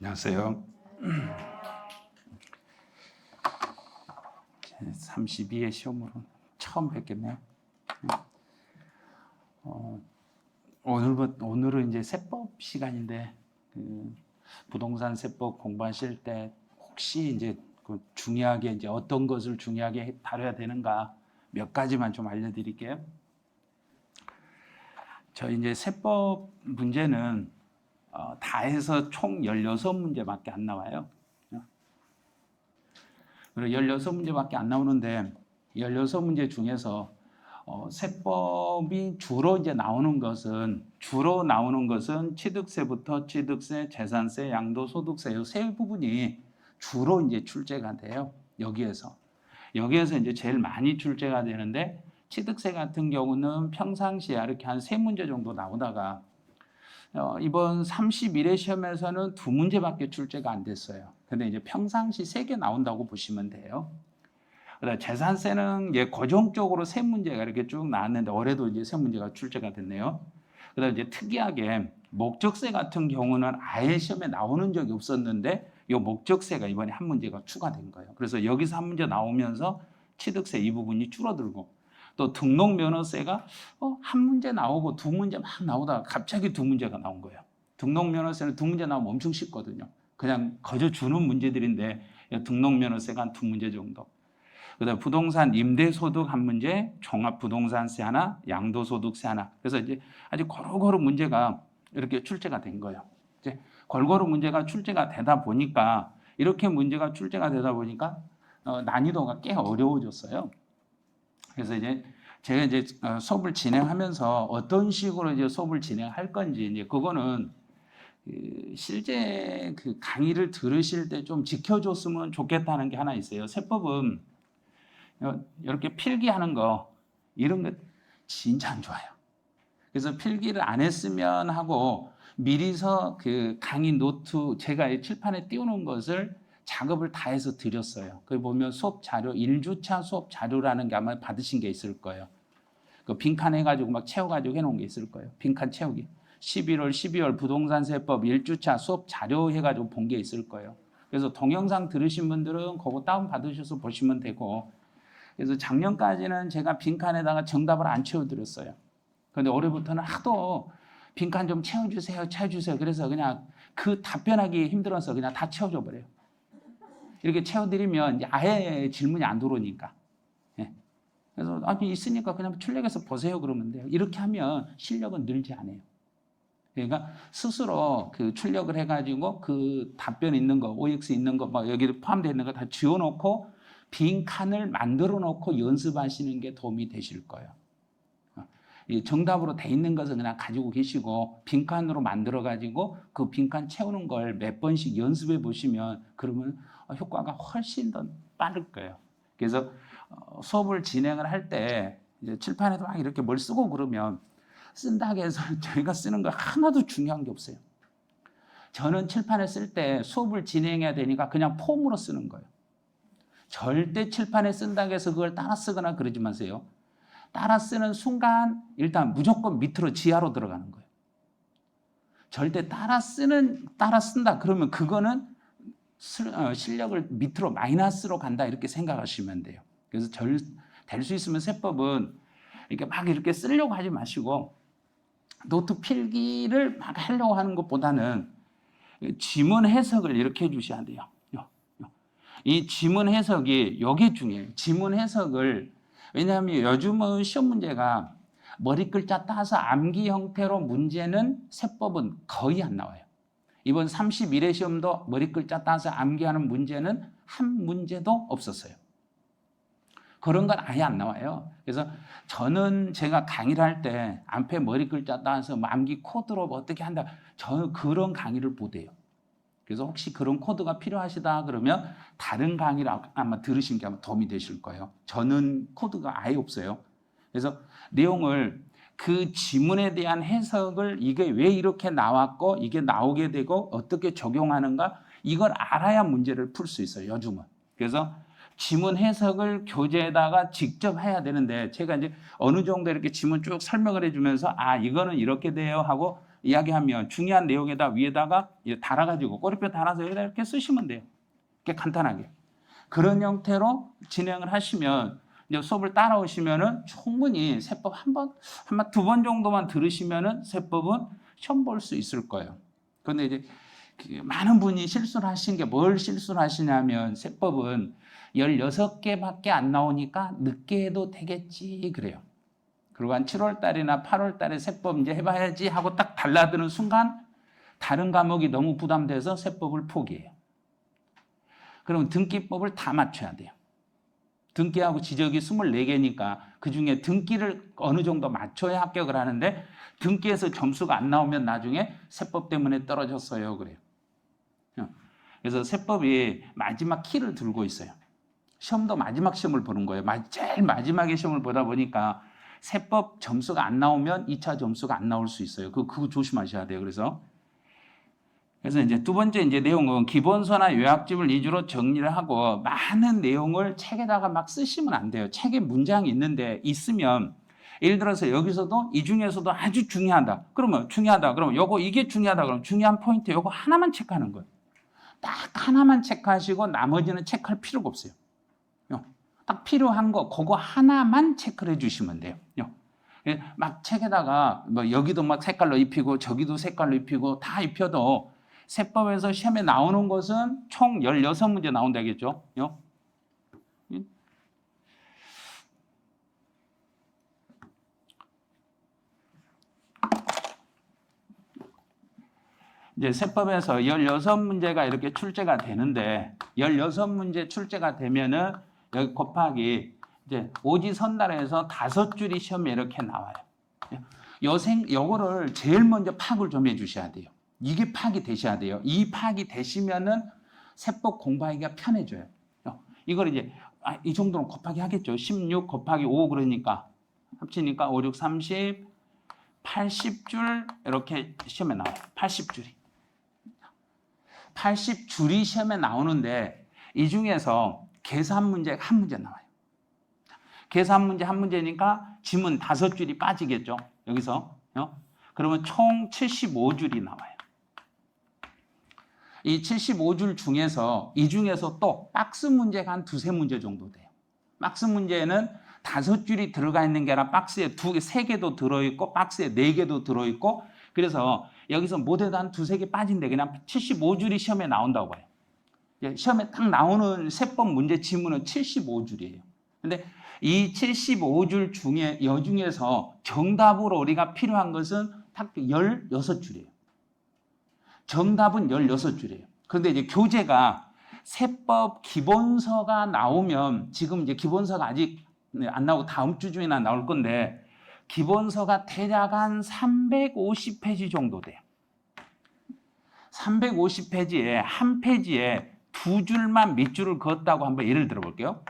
안녕하세요. 32회 시험으로 처음 뵙겠네요. 오늘은 이제 세법 시간인데 부동산 세법 공부하실 때 혹시 이제 중요하게 이제 어떤 것을 중요하게 다뤄야 되는가 몇 가지만 좀 알려드릴게요. 저희 이제 세법 문제는 다 해서 총 16문제밖에 안 나와요. 그리고 16문제밖에 안 나오는데 16문제 중에서 세법이 주로 나오는 것은 취득세부터 취득세, 재산세, 양도소득세 이 세 부분이 주로 이제 출제가 돼요. 여기에서 이제 제일 많이 출제가 되는데 취득세 같은 경우는 평상시에 이렇게 한 3문제 정도 나오다가 이번 31회 시험에서는 2문제밖에 출제가 안 됐어요. 근데 이제 평상시 3개 나온다고 보시면 돼요. 그다음 재산세는 고정적으로 3문제가 이렇게 쭉 나왔는데 올해도 이제 3문제가 출제가 됐네요. 그다음 이제 특이하게 목적세 같은 경우는 아예 시험에 나오는 적이 없었는데 이 목적세가 이번에 한 문제가 추가된 거예요. 그래서 여기서 한 문제 나오면서 취득세 이 부분이 줄어들고 또 등록면허세가 한 문제 나오고 2문제 막 나오다가 갑자기 2문제가 나온 거예요. 등록면허세는 2문제 나오면 엄청 쉽거든요. 그냥 거저 주는 문제들인데 등록면허세가 한 2문제 정도. 그다음 부동산 임대소득 한 문제, 종합부동산세 하나, 양도소득세 하나. 그래서 이제 아주 고루고루 문제가 이렇게 출제가 된 거예요. 이제 골고루 문제가 출제가 되다 보니까 난이도가 꽤 어려워졌어요. 그래서 이제 제가 수업을 진행하면서 어떤 식으로 이제 수업을 진행할 건지 이제 그거는 실제 강의를 들으실 때 좀 지켜줬으면 좋겠다는 게 하나 있어요. 세법은 이렇게 필기하는 거 이런 거 진짜 안 좋아요. 그래서 필기를 안 했으면 하고 미리서 강의 노트 제가 칠판에 띄우는 것을 작업을 다 해서 드렸어요. 거기 보면 수업 자료 1주차 수업 자료라는 게 아마 받으신 게 있을 거예요. 그 빈칸 해가지고 막 채워가지고 해놓은 게 있을 거예요. 빈칸 채우기. 11월, 12월 부동산세법 1주차 수업 자료 해가지고 본 게 있을 거예요. 그래서 동영상 들으신 분들은 그거 다운 받으셔서 보시면 되고, 그래서 작년까지는 제가 빈칸에다가 정답을 안 채워드렸어요. 그런데 올해부터는 하도 빈칸 좀 채워주세요. 그래서 그냥 그 답변하기 힘들어서 그냥 다 채워줘 버려요. 이렇게 채워드리면 이제 아예 질문이 안 들어오니까. 그래서 있으니까 그냥 출력해서 보세요 그러면 돼요. 이렇게 하면 실력은 늘지 않아요. 그러니까 스스로 출력을 해가지고 그 답변 있는 거, OX 있는 거, 막 여기 포함되어 있는 거 다 지워놓고 빈칸을 만들어 놓고 연습하시는 게 도움이 되실 거예요. 정답으로 돼 있는 것은 그냥 가지고 계시고 빈칸으로 만들어 가지고 그 빈칸 채우는 걸 몇 번씩 연습해 보시면 그러면 효과가 훨씬 더 빠를 거예요. 그래서 수업을 진행을 할 때 칠판에도 막 이렇게 뭘 쓰고 그러면 쓴다고 해서 저희가 쓰는 거 하나도 중요한 게 없어요. 저는 칠판에 쓸 때 수업을 진행해야 되니까 그냥 폼으로 쓰는 거예요. 절대 칠판에 쓴다고 해서 그걸 따라 쓰거나 그러지 마세요. 따라 쓰는 순간 일단 무조건 밑으로 지하로 들어가는 거예요. 절대 따라 쓴다 그러면 그거는 실력을 밑으로 마이너스로 간다 이렇게 생각하시면 돼요. 그래서 될 수 있으면 세법은 이렇게 막 이렇게 쓰려고 하지 마시고 노트 필기를 막 하려고 하는 것보다는 지문 해석을 이렇게 해주셔야 돼요. 이 지문 해석이 이게 중요해요. 지문 해석을 왜냐하면 요즘은 시험 문제가 머리 글자 따서 암기 형태로 문제는 세법은 거의 안 나와요. 이번 31회 시험도 머리 글자 따서 암기하는 문제는 한 문제도 없었어요. 그런 건 아예 안 나와요. 그래서 저는 제가 강의를 할 때 앞에 머리 글자 따서 암기 코드로 어떻게 한다. 저는 그런 강의를 못 해요. 그래서 혹시 그런 코드가 필요하시다 그러면 다른 강의를 아마 들으신 게 아마 도움이 되실 거예요. 저는 코드가 아예 없어요. 그래서 내용을 그 지문에 대한 해석을 이게 왜 이렇게 나왔고 이게 나오게 되고 어떻게 적용하는가 이걸 알아야 문제를 풀 수 있어요. 요즘은. 그래서 지문 해석을 교재에다가 직접 해야 되는데 제가 이제 어느 정도 이렇게 지문 쭉 설명을 해주면서 이거는 이렇게 돼요 하고 이야기하면 중요한 내용에다 위에다가 달아가지고 꼬리표 달아서 여기다 이렇게 쓰시면 돼요. 이렇게 간단하게. 그런 형태로 진행을 하시면 이제 수업을 따라오시면은 충분히 세법 두 번 정도만 들으시면은 세법은 시험 볼 수 있을 거예요. 그런데 이제 많은 분이 실수를 하신 게 뭘 실수를 하시냐면 세법은 16개밖에 안 나오니까 늦게 해도 되겠지 그래요. 그리고 한 7월 달이나 8월 달에 세법 이제 해봐야지 하고 딱 달라드는 순간 다른 과목이 너무 부담돼서 세법을 포기해요. 그러면 등기법을 다 맞춰야 돼요. 등기하고 지적이 24개니까 그중에 등기를 어느 정도 맞춰야 합격을 하는데 등기에서 점수가 안 나오면 나중에 세법 때문에 떨어졌어요 그래요. 그래서 세법이 마지막 키를 들고 있어요. 시험도 마지막 시험을 보는 거예요. 제일 마지막에 시험을 보다 보니까 세법 점수가 안 나오면 2차 점수가 안 나올 수 있어요. 그거 조심하셔야 돼요. 그래서 이제 두 번째 이제 내용은 기본서나 요약집을 위주로 정리를 하고 많은 내용을 책에다가 막 쓰시면 안 돼요. 책에 문장이 있는데 있으면 예를 들어서 여기서도 이 중에서도 아주 중요하다. 그러면 이게 중요하다. 그러면 중요한 포인트 요거 하나만 체크하는 거예요. 딱 하나만 체크하시고 나머지는 체크할 필요가 없어요. 딱 필요한 거 그거 하나만 체크를 해주시면 돼요. 막 책에다가 뭐 여기도 막 색깔로 입히고 저기도 색깔로 입히고 다 입혀도 세법에서 시험에 나오는 것은 총 16문제 나온다겠죠. 이제 세법에서 16문제가 이렇게 출제가 되는데 16문제 출제가 되면은 여기 곱하기 이제 오지선단에서 5줄이 시험에 이렇게 나와요. 요거를 제일 먼저 파악을 좀 해주셔야 돼요. 이게 파악이 되셔야 돼요. 이 파악이 되시면은 세법 공부하기가 편해져요. 이걸 이제 이 정도는 곱하기 하겠죠. 16 곱하기 5 그러니까 합치니까 5, 6, 30, 80줄 이렇게 시험에 나와요. 80줄이. 80줄이 시험에 나오는데 이 중에서 계산 문제 한 문제 나와요. 계산 문제 한 문제니까 지문 5줄이 빠지겠죠. 여기서. 그러면 총 75줄이 나와요. 이 75줄 중에서 이 중에서 또 박스 문제가 한 2-3문제 정도 돼요. 박스 문제는 5줄이 들어가 있는 게 아니라 박스에 3개도 들어있고 박스에 4개도 들어있고 그래서 여기서 못해도 한 2-3개 빠진대. 그냥 75줄이 시험에 나온다고 해요. 시험에 딱 나오는 세법 문제 지문은 75줄이에요. 근데 이 75줄 중에 여중에서 정답으로 우리가 필요한 것은 딱 16줄이에요. 정답은 16줄이에요. 그런데 이제 교재가 세법 기본서가 나오면 지금 이제 기본서가 아직 안 나오고 다음 주 중에나 나올 건데 기본서가 대략 한 350페이지 정도 돼요. 350페이지에 한 페이지에 2줄만 밑줄을 그었다고 한번 예를 들어 볼게요.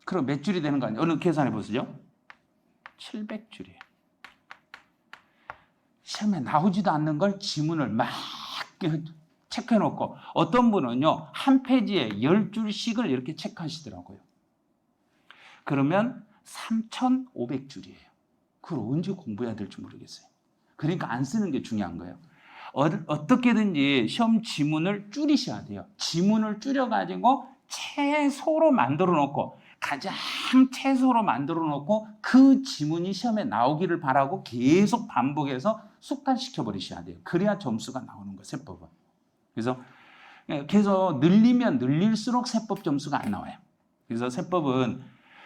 그럼 몇 줄이 되는 거 아니에요? 어느 계산해 보시죠. 700줄이에요. 시험에 나오지도 않는 걸 지문을 막 체크해 놓고 어떤 분은요 한 페이지에 10줄씩을 이렇게 체크하시더라고요. 그러면 3,500줄이에요. 그걸 언제 공부해야 될지 모르겠어요. 그러니까 안 쓰는 게 중요한 거예요. 어떻게든지 시험 지문을 줄이셔야 돼요. 지문을 줄여가지고 최소로 만들어 놓고 가장 최소로 만들어 놓고 그 지문이 시험에 나오기를 바라고 계속 반복해서 습관시켜 버리셔야 돼요. 그래야 점수가 나오는 거예요. 세법은. 그래서 계속 늘리면 늘릴수록 세법 점수가 안 나와요. 그래서 세법은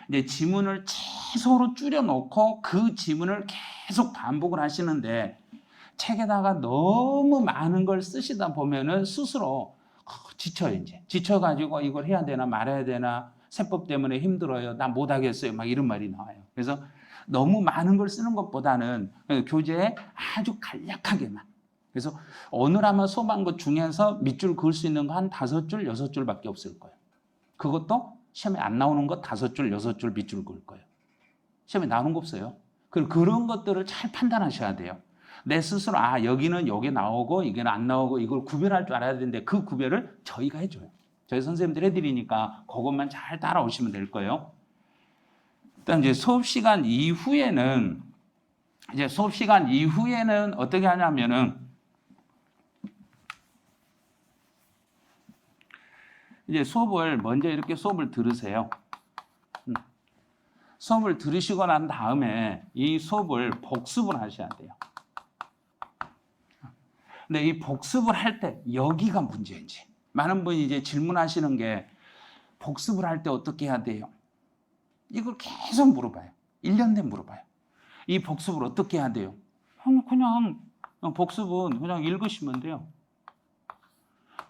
이제 지문을 최소로 줄여 놓고 그 지문을 계속 반복을 하시는데 책에다가 너무 많은 걸 쓰시다 보면은 스스로 지쳐요. 이제 지쳐가지고 이걸 해야 되나 말아야 되나 세법 때문에 힘들어요. 나 못하겠어요. 막 이런 말이 나와요. 그래서 너무 많은 걸 쓰는 것보다는 교재에 아주 간략하게만. 그래서 오늘 아마 수업한 것 중에서 밑줄 그을 수 있는 거 한 5줄, 6줄밖에 없을 거예요. 그것도 시험에 안 나오는 거 5줄, 6줄 밑줄 그을 거예요. 시험에 나오는 거 없어요. 그런 것들을 잘 판단하셔야 돼요. 내 스스로 여기는 여기 나오고 이게 안 나오고 이걸 구별할 줄 알아야 되는데 그 구별을 저희가 해줘요. 저희 선생님들 해드리니까 그것만 잘 따라오시면 될 거예요. 일단 이제 수업 시간 이후에는 이제 수업 시간 이후에는 어떻게 하냐면은 이제 수업을 먼저 이렇게 수업을 들으세요. 수업을 들으시고 난 다음에 이 수업을 복습을 하셔야 돼요. 근데 이 복습을 할 때 여기가 문제인지 많은 분이 이제 질문하시는 게 복습을 할 때 어떻게 해야 돼요? 이걸 계속 물어봐요. 1년 내내 물어봐요. 이 복습을 어떻게 해야 돼요? 그냥 복습은 그냥 읽으시면 돼요.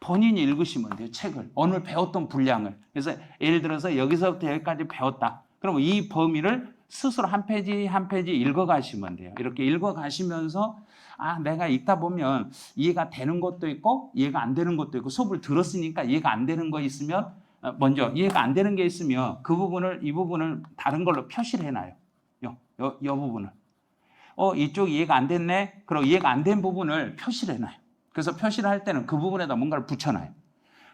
본인이 읽으시면 돼요. 책을. 오늘 배웠던 분량을. 그래서 예를 들어서 여기서부터 여기까지 배웠다. 그러면 이 범위를 스스로 한 페이지 한 페이지 읽어가시면 돼요. 이렇게 읽어가시면서 내가 읽다 보면 이해가 되는 것도 있고 이해가 안 되는 것도 있고 수업을 들었으니까 이해가 안 되는 거 있으면 먼저 이해가 안 되는 게 있으면 이 부분을 다른 걸로 표시를 해놔요. 이 부분을. 이쪽 이해가 안 됐네. 그럼 이해가 안 된 부분을 표시를 해놔요. 그래서 표시를 할 때는 그 부분에다 뭔가를 붙여놔요.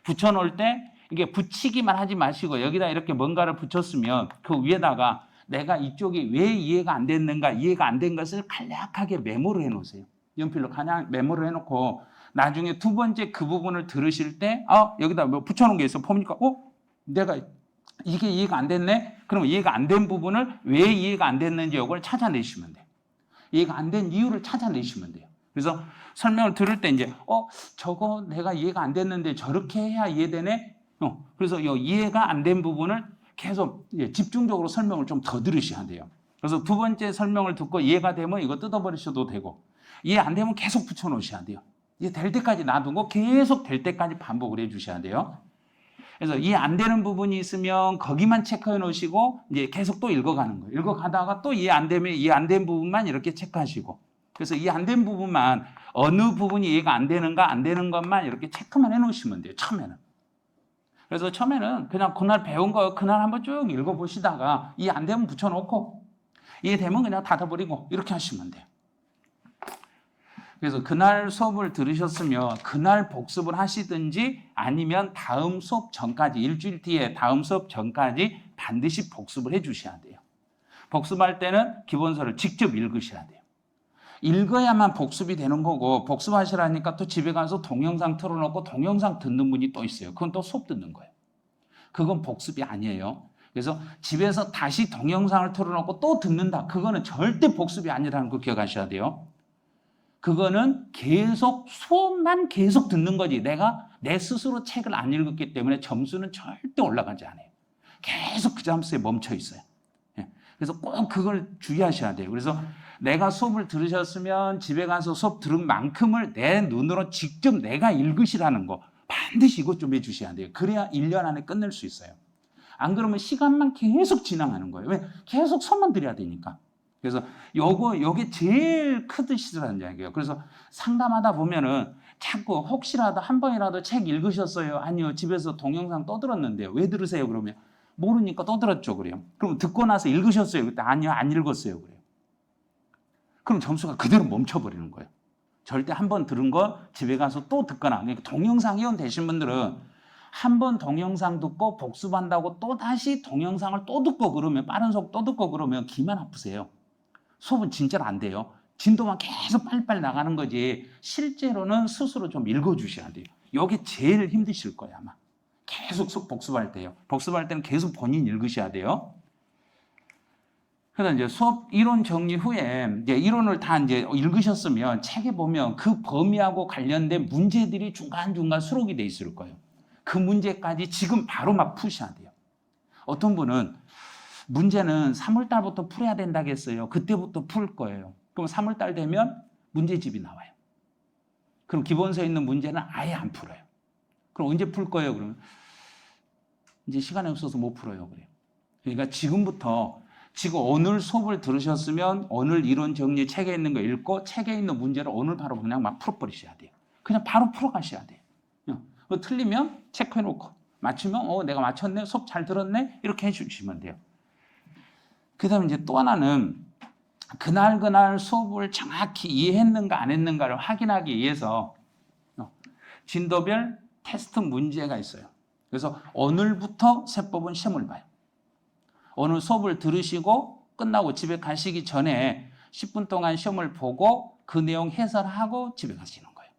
붙여놓을 때 이게 붙이기만 하지 마시고 여기다 이렇게 뭔가를 붙였으면 그 위에다가 내가 이쪽이 왜 이해가 안 됐는가, 이해가 안 된 것을 간략하게 메모를 해놓으세요. 연필로 그냥 메모를 해놓고 나중에 두 번째 그 부분을 들으실 때 여기다 뭐 붙여놓은 게 있어. 보니까 내가 이게 이해가 안 됐네? 그럼 이해가 안 된 부분을 왜 이해가 안 됐는지 이걸 찾아내시면 돼요. 이해가 안 된 이유를 찾아내시면 돼요. 그래서 설명을 들을 때 이제 저거 내가 이해가 안 됐는데 저렇게 해야 이해되네? 그래서 이 이해가 안 된 부분을 계속 집중적으로 설명을 좀 더 들으셔야 돼요. 그래서 두 번째 설명을 듣고 이해가 되면 이거 뜯어버리셔도 되고 이해 안 되면 계속 붙여놓으셔야 돼요. 이해 될 때까지 놔두고 계속 될 때까지 반복을 해주셔야 돼요. 그래서 이해 안 되는 부분이 있으면 거기만 체크해 놓으시고 이제 계속 또 읽어가는 거예요. 읽어가다가 또 이해 안 되면 이해 안 된 부분만 이렇게 체크하시고 그래서 이해 안 된 부분만 어느 부분이 이해가 안 되는가 안 되는 것만 이렇게 체크만 해 놓으시면 돼요. 처음에는. 그래서 처음에는 그냥 그날 배운 거 그날 한번 쭉 읽어보시다가 이해 안 되면 붙여놓고 이해되면 그냥 닫아버리고 이렇게 하시면 돼요. 그래서 그날 수업을 들으셨으면 그날 복습을 하시든지 아니면 다음 수업 전까지 일주일 뒤에 다음 수업 전까지 반드시 복습을 해 주셔야 돼요. 복습할 때는 기본서를 직접 읽으셔야 돼요. 읽어야만 복습이 되는 거고 복습하시라니까 또 집에 가서 동영상 틀어놓고 동영상 듣는 분이 또 있어요. 그건 또 수업 듣는 거예요. 그건 복습이 아니에요. 그래서 집에서 다시 동영상을 틀어놓고 또 듣는다. 그거는 절대 복습이 아니라는 거 기억하셔야 돼요. 그거는 계속 수업만 계속 듣는 거지 내가 내 스스로 책을 안 읽었기 때문에 점수는 절대 올라가지 않아요. 계속 그 점수에 멈춰 있어요. 그래서 꼭 그걸 주의하셔야 돼요. 그래서 내가 수업을 들으셨으면 집에 가서 수업 들은 만큼을 내 눈으로 직접 내가 읽으시라는 거 반드시 이것 좀 해주셔야 돼요. 그래야 1년 안에 끝낼 수 있어요. 안 그러면 시간만 계속 지나가는 거예요. 왜? 계속 손만 들여야 되니까. 그래서 요게 제일 크듯이라는 이야기예요. 그래서 상담하다 보면은 자꾸 혹시라도 한 번이라도 책 읽으셨어요? 아니요. 집에서 동영상 또 들었는데요. 왜 들으세요? 그러면 모르니까 또 들었죠. 그래요. 그럼 듣고 나서 읽으셨어요? 그때 아니요. 안 읽었어요. 그래요. 그럼 점수가 그대로 멈춰버리는 거예요. 절대 한 번 들은 거 집에 가서 또 듣거나 그러니까 동영상 회원 되신 분들은 한 번 동영상 듣고 복습한다고 또 다시 동영상을 또 듣고 그러면 빠른 속 또 듣고 그러면 귀만 아프세요. 수업은 진짜로 안 돼요. 진도만 계속 빨리빨리 나가는 거지 실제로는 스스로 좀 읽어주셔야 돼요. 이게 제일 힘드실 거예요 아마. 계속 복습할 때요. 복습할 때는 계속 본인 읽으셔야 돼요. 그래서 이제 수업 이론 정리 후에 이제 이론을 다 이제 읽으셨으면 책에 보면 그 범위하고 관련된 문제들이 중간중간 수록이 돼 있을 거예요. 그 문제까지 지금 바로 막 푸셔야 돼요. 어떤 분은 문제는 3월달부터 풀어야 된다겠어요. 그때부터 풀 거예요. 그럼 3월달 되면 문제집이 나와요. 그럼 기본서에 있는 문제는 아예 안 풀어요. 그럼 언제 풀 거예요? 그러면 이제 시간이 없어서 못 풀어요. 그래요. 그러니까 지금부터 지금 오늘 수업을 들으셨으면 오늘 이론 정리 책에 있는 거 읽고 책에 있는 문제를 오늘 바로 그냥 막 풀어버리셔야 돼요. 그냥 바로 풀어가셔야 돼요. 틀리면 체크해놓고 맞추면 내가 맞췄네, 수업 잘 들었네 이렇게 해주시면 돼요. 그 다음에 이제 또 하나는 그날 수업을 정확히 이해했는가 안 했는가를 확인하기 위해서 진도별 테스트 문제가 있어요. 그래서 오늘부터 세법은 시험을 봐요. 오늘 수업을 들으시고 끝나고 집에 가시기 전에 10분 동안 시험을 보고 그 내용 해설하고 집에 가시는 거예요.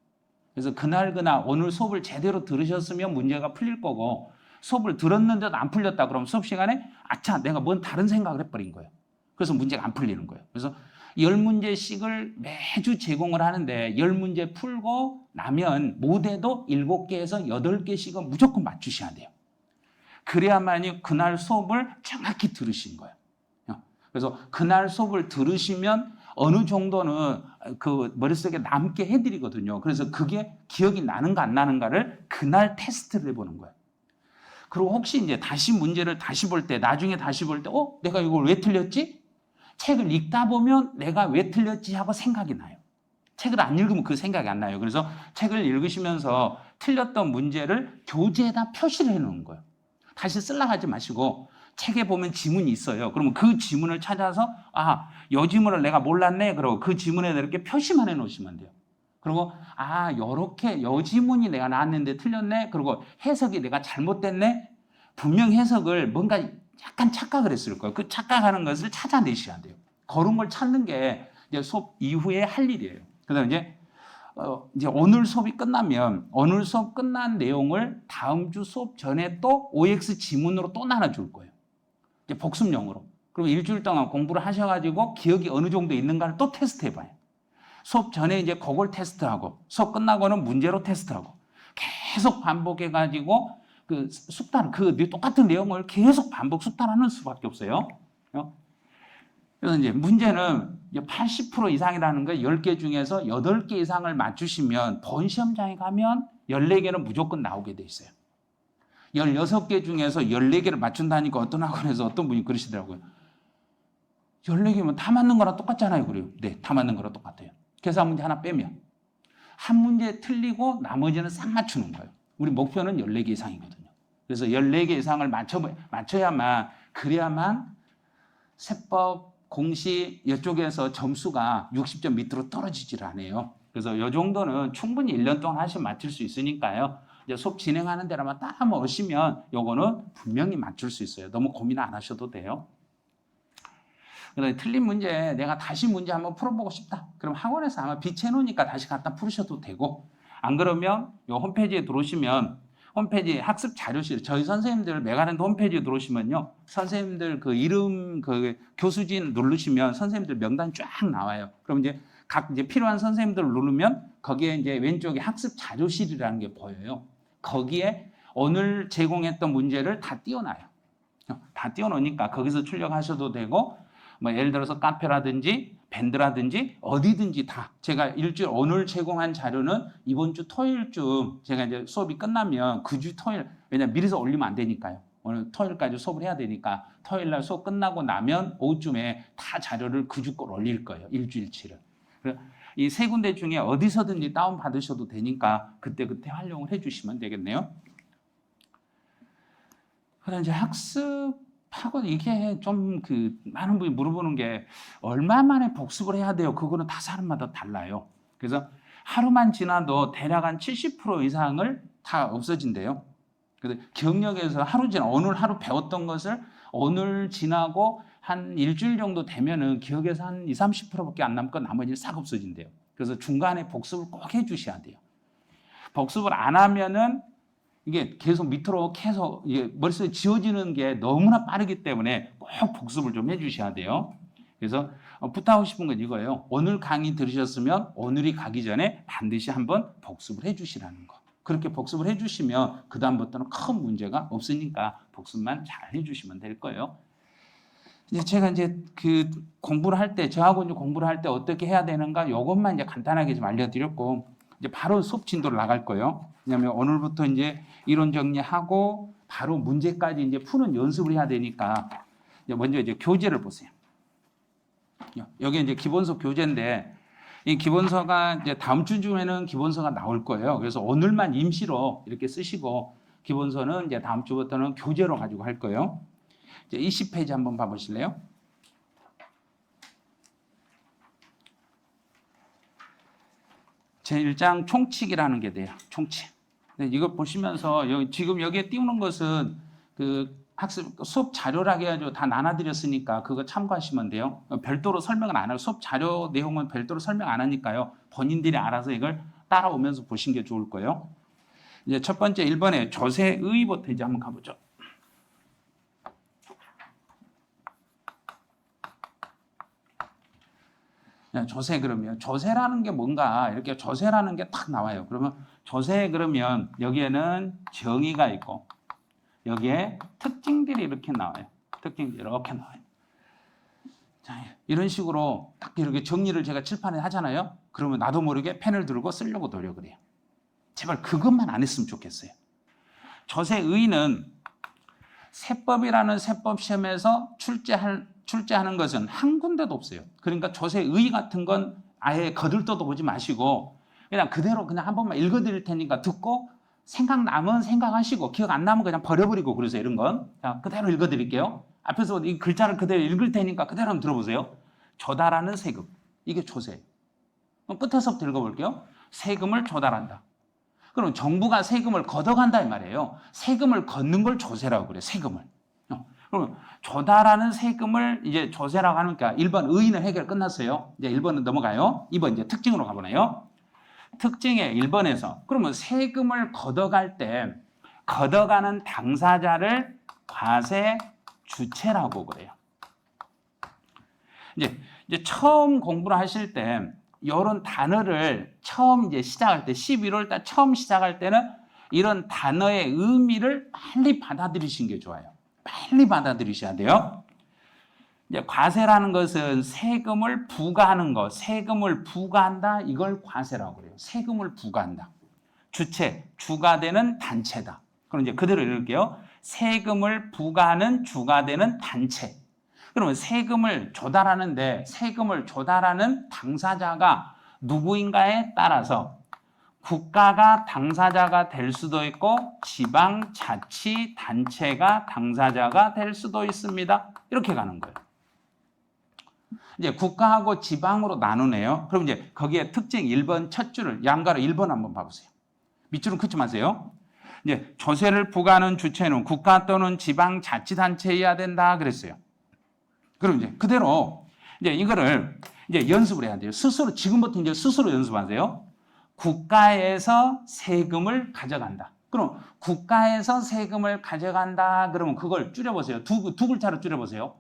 그래서 그날 오늘 수업을 제대로 들으셨으면 문제가 풀릴 거고 수업을 들었는데도 안 풀렸다 그러면 수업 시간에 아차 내가 뭔 다른 생각을 해버린 거예요. 그래서 문제가 안 풀리는 거예요. 그래서 10문제씩을 매주 제공을 하는데 10문제 풀고 나면 모대도 7개에서 8개씩은 무조건 맞추셔야 돼요. 그래야만이 그날 수업을 정확히 들으신 거예요. 그래서 그날 수업을 들으시면 어느 정도는 그 머릿속에 남게 해드리거든요. 그래서 그게 기억이 나는가 안 나는가를 그날 테스트를 해보는 거예요. 그리고 혹시 이제 다시 문제를 다시 볼 때, 나중에 다시 볼 때, 내가 이걸 왜 틀렸지? 책을 읽다 보면 내가 왜 틀렸지 하고 생각이 나요. 책을 안 읽으면 그 생각이 안 나요. 그래서 책을 읽으시면서 틀렸던 문제를 교재에다 표시를 해놓은 거예요. 다시 쓰려고 하지 마시고 책에 보면 지문이 있어요. 그러면 그 지문을 찾아서 이 지문을 내가 몰랐네. 그러고 그 지문에 이렇게 표시만 해놓으시면 돼요. 그리고 요렇게 이 지문이 내가 나왔는데 틀렸네. 그리고 해석이 내가 잘못됐네. 분명 해석을 뭔가 약간 착각을 했을 거예요. 그 착각하는 것을 찾아내셔야 돼요. 그런 걸 찾는 게 이제 수업 이후에 할 일이에요. 그다음 이제 오늘 수업이 끝나면 오늘 수업 끝난 내용을 다음 주 수업 전에 또 OX 지문으로 또 나눠줄 거예요. 이제 복습용으로. 그리고 일주일 동안 공부를 하셔가지고 기억이 어느 정도 있는가를 또 테스트해봐요. 수업 전에 이제 그걸 테스트하고 수업 끝나고는 문제로 테스트하고 계속 반복해가지고 그 숙달, 똑같은 내용을 계속 반복 숙달하는 수밖에 없어요. 그래서 이제 문제는 80% 이상이라는 거 10개 중에서 8개 이상을 맞추시면 본 시험장에 가면 14개는 무조건 나오게 돼 있어요. 16개 중에서 14개를 맞춘다니까 어떤 학원에서 어떤 분이 그러시더라고요. 14개면 다 맞는 거랑 똑같잖아요. 그래요. 네, 다 맞는 거랑 똑같아요. 계산 문제 하나 빼면. 한 문제 틀리고 나머지는 싹 맞추는 거예요. 우리 목표는 14개 이상이거든요. 그래서 14개 이상을 맞춰야만, 그래야만 세법, 공시 이쪽에서 점수가 60점 밑으로 떨어지질 않아요. 그래서 이 정도는 충분히 1년 동안 하시면 맞출 수 있으니까요. 이제 수업 진행하는 대로만 따라만 오시면 요거는 분명히 맞출 수 있어요. 너무 고민 안 하셔도 돼요. 그다음에 틀린 문제 내가 다시 문제 한번 풀어보고 싶다. 그럼 학원에서 아마 비치해 놓으니까 다시 갖다 풀으셔도 되고, 안 그러면 요 홈페이지에 들어오시면 홈페이지 학습 자료실, 저희 선생님들 메가랜드 홈페이지에 들어오시면요, 선생님들 그 이름 그 교수진 누르시면 선생님들 명단 쫙 나와요. 그럼 이제 각 이제 필요한 선생님들 누르면 거기에 이제 왼쪽에 학습 자료실이라는 게 보여요. 거기에 오늘 제공했던 문제를 다 띄워놔요. 다 띄워놓으니까 거기서 출력하셔도 되고, 뭐 예를 들어서 카페라든지 밴드라든지 어디든지 다 제가 일주일 오늘 제공한 자료는 이번 주 토요일쯤 제가 이제 수업이 끝나면 그 주 토요일, 왜냐면 미리서 올리면 안 되니까요. 오늘 토요일까지 수업을 해야 되니까 토요일 날 수업 끝나고 나면 오후쯤에 다 자료를 그 주 걸 올릴 거예요. 일주일치를. 이 세 군데 중에 어디서든지 다운 받으셔도 되니까 그때그때 활용을 해주시면 되겠네요. 그다음 이제 학습하고 이게 좀 많은 분이 물어보는 게 얼마 만에 복습을 해야 돼요? 그거는 다 사람마다 달라요. 그래서 하루만 지나도 대략 한 70% 이상을 다 없어진대요. 그래서 기억력에서 오늘 하루 배웠던 것을 오늘 지나고 한 일주일 정도 되면은 기억에서 한 20, 30%밖에 안 남고 나머지는 싹 없어진대요. 그래서 중간에 복습을 꼭 해주셔야 돼요. 복습을 안 하면은 이게 계속 밑으로 계속 머릿속에 지워지는 게 너무나 빠르기 때문에 꼭 복습을 좀 해주셔야 돼요. 그래서 부탁하고 싶은 건 이거예요. 오늘 강의 들으셨으면 오늘이 가기 전에 반드시 한번 복습을 해주시라는 거. 그렇게 복습을 해주시면 그 다음부터는 큰 문제가 없으니까 복습만 잘 해주시면 될 거예요. 이제 제가 이제 공부를 할 때, 저하고 이제 공부를 할 때 어떻게 해야 되는가, 이것만 이제 간단하게 좀 알려드렸고, 이제 바로 수업 진도를 나갈 거예요. 왜냐하면 오늘부터 이제 이론 정리하고 바로 문제까지 이제 푸는 연습을 해야 되니까, 먼저 이제 교재를 보세요. 여기 이제 기본서 교재인데, 이 기본서가 이제 다음 주 중에는 기본서가 나올 거예요. 그래서 오늘만 임시로 이렇게 쓰시고, 기본서는 이제 다음 주부터는 교재로 가지고 할 거예요. 이제 20페이지 한번 봐보실래요? 제1장 총칙이라는 게 돼요. 총칙. 이거 보시면서 지금 여기에 띄우는 것은 학습 수업 자료라고 해가지고 다 나눠드렸으니까 그거 참고하시면 돼요. 별도로 설명은 안 하고 수업 자료 내용은 별도로 설명 안 하니까요. 본인들이 알아서 이걸 따라오면서 보신 게 좋을 거예요. 이제 첫 번째 1번에 조세의부터 이제 한번 가보죠. 조세 그러면 조세라는 게 뭔가 이렇게 조세라는 게 딱 나와요. 그러면 조세 그러면 여기에는 정의가 있고 여기에 특징들이 이렇게 나와요. 특징들이 이렇게 나와요. 자, 이런 식으로 딱 이렇게 정리를 제가 칠판에 하잖아요. 그러면 나도 모르게 펜을 들고 쓰려고 노력을 해요. 제발 그것만 안 했으면 좋겠어요. 조세의는 세법이라는 세법 시험에서 출제하는 것은 한 군데도 없어요. 그러니까 조세의 같은 건 아예 거들떠도 보지 마시고 그냥 그대로 그냥 한 번만 읽어드릴 테니까 듣고 생각나면 생각하시고 기억 안 나면 그냥 버려버리고 그러세요. 이런 건. 자, 그대로 읽어드릴게요. 앞에서 이 글자를 그대로 읽을 테니까 그대로 한번 들어보세요. 조달하는 세금. 이게 조세예요. 그럼 끝에서부터 읽어볼게요. 세금을 조달한다. 그럼 정부가 세금을 걷어간다 이 말이에요. 세금을 걷는 걸 조세라고 그래요. 세금을. 그럼 조달하는 세금을 이제 조세라고 하니까 1번 의의는 해결 끝났어요. 이제 1번은 넘어가요. 2번 이제 특징으로 가보네요. 특징에 1번에서 그러면 세금을 걷어갈 때 걷어가는 당사자를 과세 주체라고 그래요. 이제 처음 공부를 하실 때 이런 단어를 처음 이제 시작할 때 11월 달 처음 시작할 때는 이런 단어의 의미를 빨리 받아들이시는 게 좋아요. 빨리 받아들이셔야 돼요. 이제 과세라는 것은 세금을 부과하는 것, 세금을 부과한다 이걸 과세라고 그래요. 세금을 부과한다. 주체, 주가 되는 단체다. 그럼 이제 그대로 읽을게요. 세금을 부과하는 주가 되는 단체. 그러면 세금을 조달하는데 세금을 조달하는 당사자가 누구인가에 따라서 국가가 당사자가 될 수도 있고 지방자치단체가 당사자가 될 수도 있습니다. 이렇게 가는 거예요. 이제 국가하고 지방으로 나누네요. 그럼 이제 거기에 특징 1번 첫 줄을 양가로 1번 한번 봐보세요. 밑줄은 긋지 마세요. 이제 조세를 부과하는 주체는 국가 또는 지방자치단체여야 된다 그랬어요. 그럼 이제 그대로 이제 이거를 이제 연습을 해야 돼요. 스스로 지금부터 이제 스스로 연습하세요. 국가에서 세금을 가져간다. 그럼 국가에서 세금을 가져간다. 그러면 그걸 줄여보세요. 두 글자로 줄여보세요.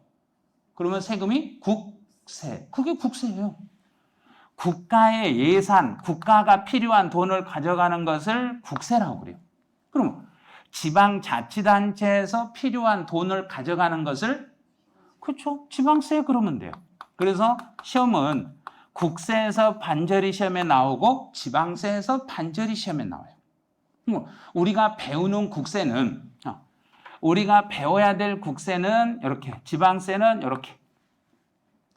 그러면 세금이 국세. 그게 국세예요. 국가의 예산, 국가가 필요한 돈을 가져가는 것을 국세라고 그래요. 그럼 지방자치단체에서 필요한 돈을 가져가는 것을 그렇죠. 지방세 그러면 돼요. 그래서 시험은 국세에서 반절이 시험에 나오고 지방세에서 반절이 시험에 나와요. 우리가 배우는 국세는 우리가 배워야 될 국세는 이렇게, 지방세는 이렇게.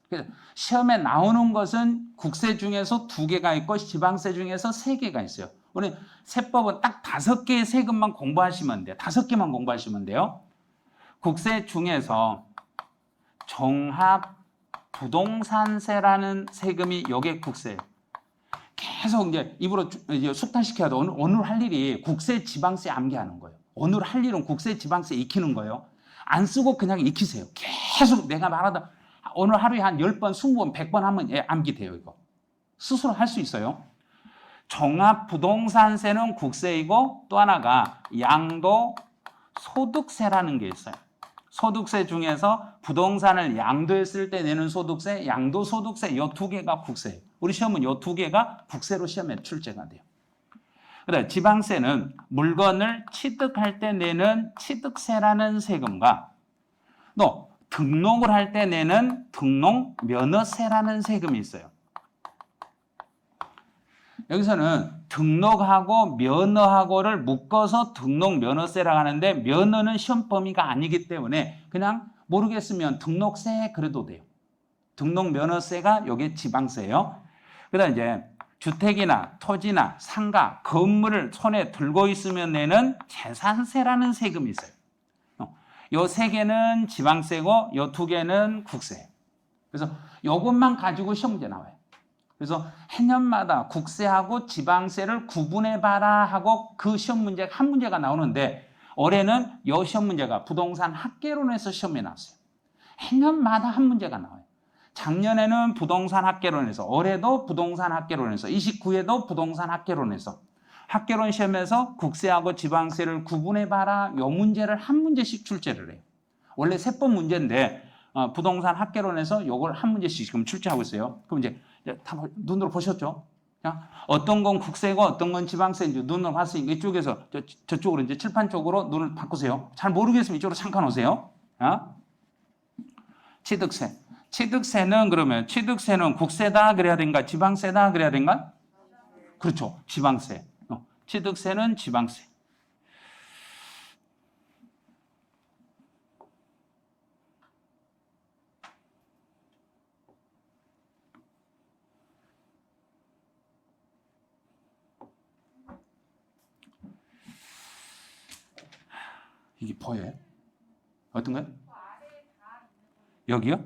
그래서 시험에 나오는 것은 국세 중에서 2개가 있고 지방세 중에서 3개가 있어요. 우리 세법은 딱 5개의 세금만 공부하시면 돼요. 5개만 공부하시면 돼요. 국세 중에서 종합 부동산세라는 세금이 요게 국세예요. 계속 이제 입으로 이제 숙달시켜도 오늘 할 일이 국세 지방세 암기하는 거예요. 오늘 할 일은 국세 지방세 익히는 거예요. 안 쓰고 그냥 익히세요. 계속 내가 말하다 오늘 하루에 한 10번, 20번, 100번 하면 암기돼요. 이거 스스로 할 수 있어요. 종합 부동산세는 국세이고 또 하나가 양도소득세라는 게 있어요. 소득세 중에서 부동산을 양도했을 때 내는 소득세, 양도소득세 이 2개가 국세예요. 우리 시험은 이 2개가 국세로 시험에 출제가 돼요. 그다음에 지방세는 물건을 취득할 때 내는 취득세라는 세금과 또 등록을 할 때 내는 등록면허세라는 세금이 있어요. 여기서는 등록하고 면허하고를 묶어서 등록면허세라고 하는데 면허는 시험 범위가 아니기 때문에 그냥 모르겠으면 등록세 그래도 돼요. 등록면허세가 이게 지방세예요. 그다음 이제 주택이나 토지나 상가, 건물을 손에 들고 있으면 내는 재산세라는 세금이 있어요. 이 3개는 지방세고 이 2개는 국세예요. 그래서 이것만 가지고 시험 문제 나와요. 그래서 해년마다 국세하고 지방세를 구분해봐라 하고 그 시험 문제 한 문제가 나오는데 올해는 요 시험 문제가 부동산 학개론에서 시험에 나왔어요. 해년마다 한 문제가 나와요. 작년에는 부동산 학개론에서, 올해도 부동산 학개론에서, 29회도 부동산 학개론에서, 학개론 시험에서 국세하고 지방세를 구분해봐라. 요 문제를 한 문제씩 출제를 해요. 원래 3번 문제인데 부동산 학개론에서 요걸 한 문제씩 지금 출제하고 있어요. 그럼 이제 다 눈으로 보셨죠? 어떤 건 국세고 어떤 건 지방세인지 눈으로 봤으니까 이쪽에서 저쪽으로 이제 칠판 쪽으로 눈을 바꾸세요. 잘 모르겠으면 이쪽으로 잠깐 오세요. 취득세. 취득세는 그러면 취득세는 국세다 그래야 된가 지방세다 그래야 된가? 그렇죠. 지방세. 취득세는 지방세. 이게 보여요? 어떤 거요? 여기요?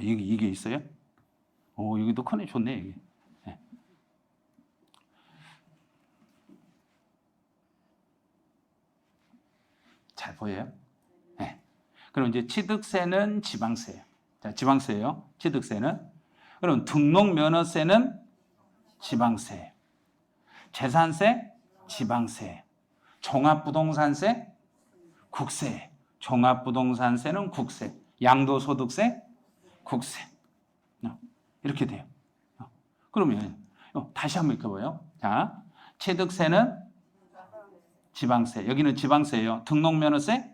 이게 있어요? 여기도 크네. 좋네, 이게. 네. 잘 보여요? 네. 그럼 이제 취득세는 지방세예요. 자, 지방세예요. 취득세는. 그럼 등록면허세는 지방세예요. 재산세, 지방세. 종합부동산세, 국세. 종합부동산세는 국세. 양도소득세, 국세. 이렇게 돼요. 그러면 다시 한번 읽어봐요. 자, 취득세는 지방세. 여기는 지방세예요. 등록면허세,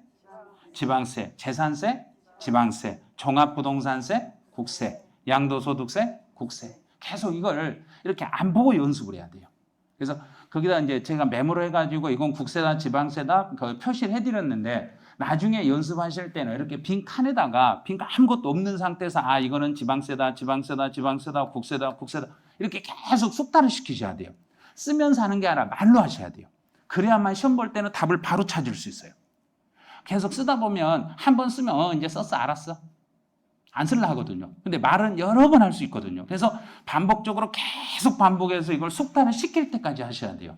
지방세. 재산세, 지방세. 종합부동산세, 국세. 양도소득세, 국세. 계속 이걸 이렇게 안 보고 연습을 해야 돼요. 그래서 거기다 이제 제가 메모를 해가지고 이건 국세다, 지방세다 표시를 해드렸는데 나중에 연습하실 때는 이렇게 빈 칸에다가 빈 아무것도 없는 상태에서 이거는 지방세다, 지방세다, 지방세다, 국세다, 국세다 이렇게 계속 숙달을 시키셔야 돼요. 쓰면서 하는 게 아니라 말로 하셔야 돼요. 그래야만 시험 볼 때는 답을 바로 찾을 수 있어요. 계속 쓰다 보면 한 번 쓰면 이제 썼어, 알았어. 안 쓸라 하거든요. 근데 말은 여러 번 할 수 있거든요. 그래서 반복적으로 계속 반복해서 이걸 숙달을 시킬 때까지 하셔야 돼요.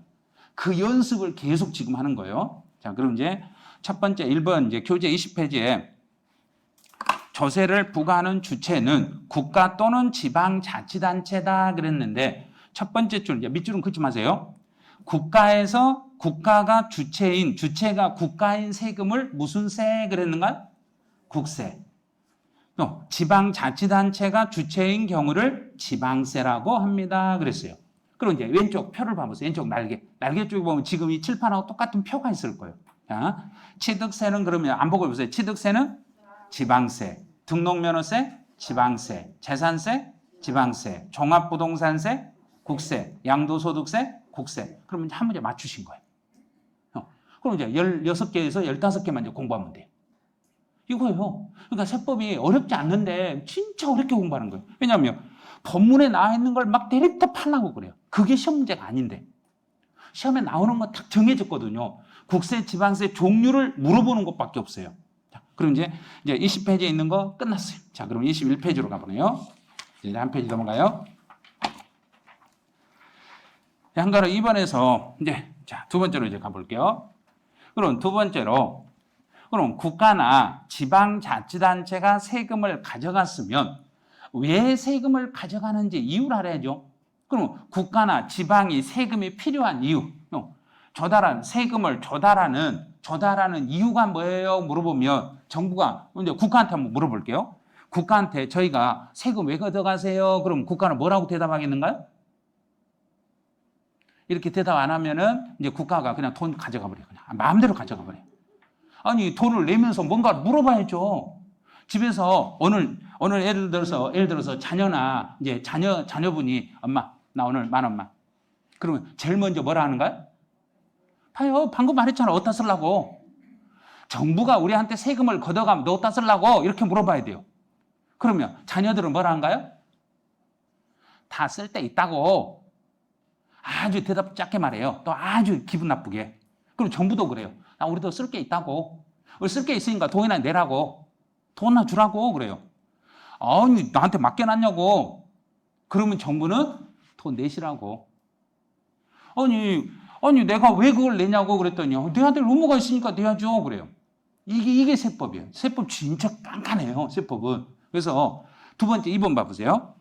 그 연습을 계속 지금 하는 거예요. 자, 그럼 이제 첫 번째 1번 이제 교재 20페이지에 조세를 부과하는 주체는 국가 또는 지방자치단체다 그랬는데 첫 번째 줄, 이제 밑줄은 긋지 마세요. 국가에서 국가가 주체가 국가인 세금을 무슨 세 그랬는가? 국세. 또 지방자치단체가 주체인 경우를 지방세라고 합니다. 그랬어요. 그럼 이제 왼쪽 표를 봐보세요. 왼쪽 날개 쪽에 보면 지금 이 칠판하고 똑같은 표가 있을 거예요. 자, 취득세는 그러면 안 보고 보세요. 취득세는 지방세, 등록면허세, 지방세, 재산세, 지방세, 종합부동산세, 국세, 양도소득세, 국세. 그러면 한 문제 맞추신 거예요. 그럼 이제 16개에서 15개만 이제 공부하면 돼요. 이거예요. 그러니까 세법이 어렵지 않는데 진짜 어렵게 공부하는 거예요. 왜냐하면 법문에 나와 있는 걸 막 데리터 팔라고 그래요. 그게 시험 문제가 아닌데. 시험에 나오는 건 딱 정해졌거든요. 국세, 지방세 종류를 물어보는 것밖에 없어요. 자, 그럼 이제 20페이지에 있는 거 끝났어요. 자, 그럼 21페이지로 가보네요. 이제 한 페이지 넘어가요. 한가로 2번에서 이제 자, 두 번째로 이제 가볼게요. 그럼 두 번째로 그럼 국가나 지방자치단체가 세금을 가져갔으면 왜 세금을 가져가는지 이유를 알아야죠. 그럼 국가나 지방이 세금이 필요한 이유, 세금을 조달하는 이유가 뭐예요? 물어보면 정부가 이제 국가한테 한번 물어볼게요. 국가한테 저희가 세금 왜 가져가세요? 그럼 국가는 뭐라고 대답하겠는가요? 이렇게 대답 안 하면은 이제 국가가 그냥 돈 가져가 버려요. 그냥 마음대로 가져가 버려요. 아니 돈을 내면서 뭔가 물어봐야죠. 집에서 오늘 예를 들어서 자녀나 이제 자녀분이 엄마 나 오늘 10,000원만. 그러면 제일 먼저 뭐라 하는가요? 봐요. 방금 말했잖아. 어디다 쓰려고. 정부가 우리한테 세금을 걷어가면 너 어디다 쓰려고 이렇게 물어봐야 돼요. 그러면 자녀들은 뭐라 한가요? 다 쓸 데 있다고. 아주 대답 짧게 말해요. 또 아주 기분 나쁘게. 그럼 정부도 그래요. 우리도 쓸 게 있다고. 쓸 게 있으니까 돈이나 내라고. 돈이나 주라고 그래요. 아니 나한테 맡겨놨냐고. 그러면 정부는 돈 내시라고. 아니 아니 내가 왜 그걸 내냐고 그랬더니 내 아들 의무가 있으니까 내야죠 그래요. 이게 세법이에요. 세법 진짜 깐깐해요. 세법은. 그래서 두 번째 2번 봐보세요.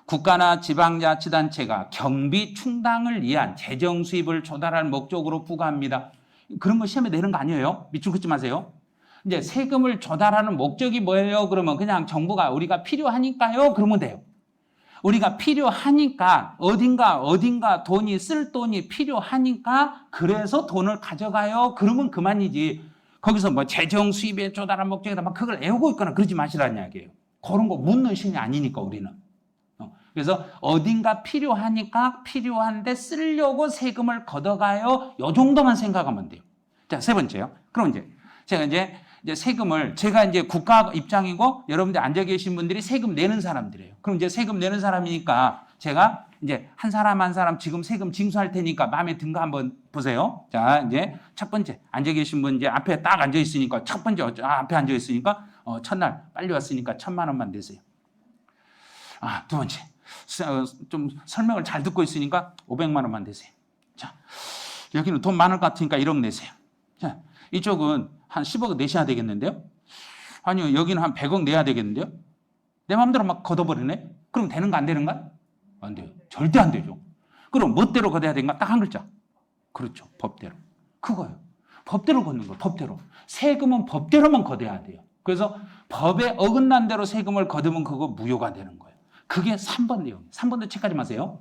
국가나 지방자치단체가 경비 충당을 위한 재정 수입을 조달할 목적으로 부과합니다. 그런 거 시험에 내는 거 아니에요. 밑줄 긋지 마세요. 이제 세금을 조달하는 목적이 뭐예요? 그러면 그냥 정부가 우리가 필요하니까요. 그러면 돼요. 우리가 필요하니까 어딘가 돈이 쓸 돈이 필요하니까 그래서 돈을 가져가요. 그러면 그만이지. 거기서 뭐 재정 수입에 조달한 목적이다 막 그걸 애우고 있거나 그러지 마시라는 이야기예요. 그런 거 묻는 신이 아니니까 우리는. 그래서 어딘가 필요하니까 필요한데 쓰려고 세금을 걷어가요. 요 정도만 생각하면 돼요. 자, 세 번째요. 그럼 제가 이제 세금을 제가 이제 국가 입장이고 여러분들 앉아 계신 분들이 세금 내는 사람들이에요. 그럼 이제 세금 내는 사람이니까 제가 이제 한 사람 지금 세금 징수할 테니까 마음에 든 거 한번 보세요. 자, 이제 첫 번째 앉아 계신 분 이제 앞에 딱 앉아 있으니까 첫 번째 앞에 앉아 있으니까 첫날 빨리 왔으니까 1,000만 원만 내세요. 두 번째 좀 설명을 잘 듣고 있으니까 500만 원만 내세요. 자, 여기는 돈 많을 것 같으니까 1억 내세요. 자, 이쪽은 한 10억 내셔야 되겠는데요? 아니요, 여기는 한 100억 내야 되겠는데요? 내 마음대로 막 걷어버리네? 그럼 되는가 안 되는가? 안 돼요. 절대 안 되죠. 그럼 멋대로 걷어야 되는가? 딱 한 글자. 그렇죠. 법대로. 그거예요. 법대로 걷는 거, 법대로. 세금은 법대로만 걷어야 돼요. 그래서 법에 어긋난 대로 세금을 걷으면 그거 무효가 되는 거예요. 그게 3번 내용. 3번도 체크하지 마세요.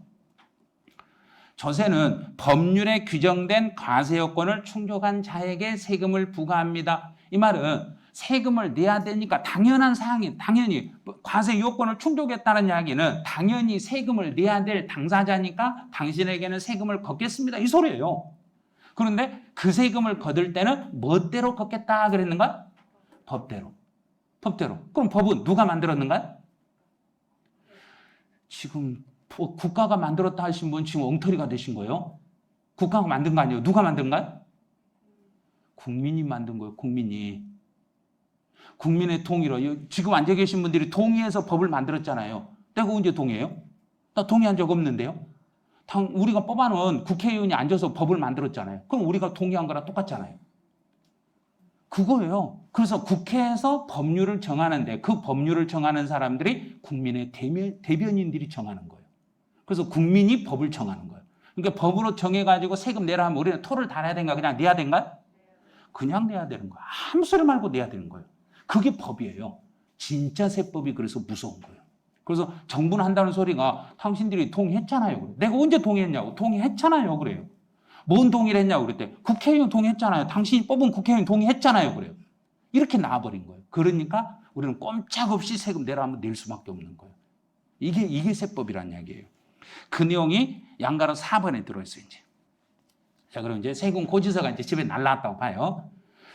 조세는 법률에 규정된 과세 요건을 충족한 자에게 세금을 부과합니다. 이 말은 세금을 내야 되니까 당연한 사항이 당연히 과세 요건을 충족했다는 이야기는 당연히 세금을 내야 될 당사자니까 당신에게는 세금을 걷겠습니다. 이 소리예요. 그런데 그 세금을 걷을 때는 멋대로 걷겠다 그랬는가? 법대로. 법대로. 그럼 법은 누가 만들었는가? 지금 국가가 만들었다 하신 분 지금 엉터리가 되신 거예요. 국가가 만든 거 아니에요. 누가 만든가? 국민이 만든 거예요. 국민이. 국민의 동의로. 지금 앉아 계신 분들이 동의해서 법을 만들었잖아요. 내가 언제 동의해요? 나 동의한 적 없는데요. 우리가 뽑아놓은 국회의원이 앉아서 법을 만들었잖아요. 그럼 우리가 동의한 거랑 똑같잖아요. 그거예요. 그래서 국회에서 법률을 정하는데 그 법률을 정하는 사람들이 국민의 대변인들이 정하는 거예요. 그래서 국민이 법을 정하는 거예요. 그러니까 법으로 정해가지고 세금 내라 하면 우리는 토를 달아야 되는가 그냥 내야 되는가? 그냥 내야 되는 거예요. 아무 소리 말고 내야 되는 거예요. 그게 법이에요. 진짜 세법이 그래서 무서운 거예요. 그래서 정부는 한다는 소리가 당신들이 동의했잖아요. 내가 언제 동의했냐고. 동의했잖아요. 그래요. 뭔 동의를 했냐고 그랬대. 국회의원 동의했잖아요. 당신이 뽑은 국회의원 동의했잖아요. 그래요. 이렇게 나와버린 거예요. 그러니까 우리는 꼼짝없이 세금 내라 하면 낼 수밖에 없는 거예요. 이게 세법이란 이야기예요. 그 내용이 양가로 4번에 들어있어요. 이제. 자, 그럼 이제 세금 고지서가 이제 집에 날라왔다고 봐요.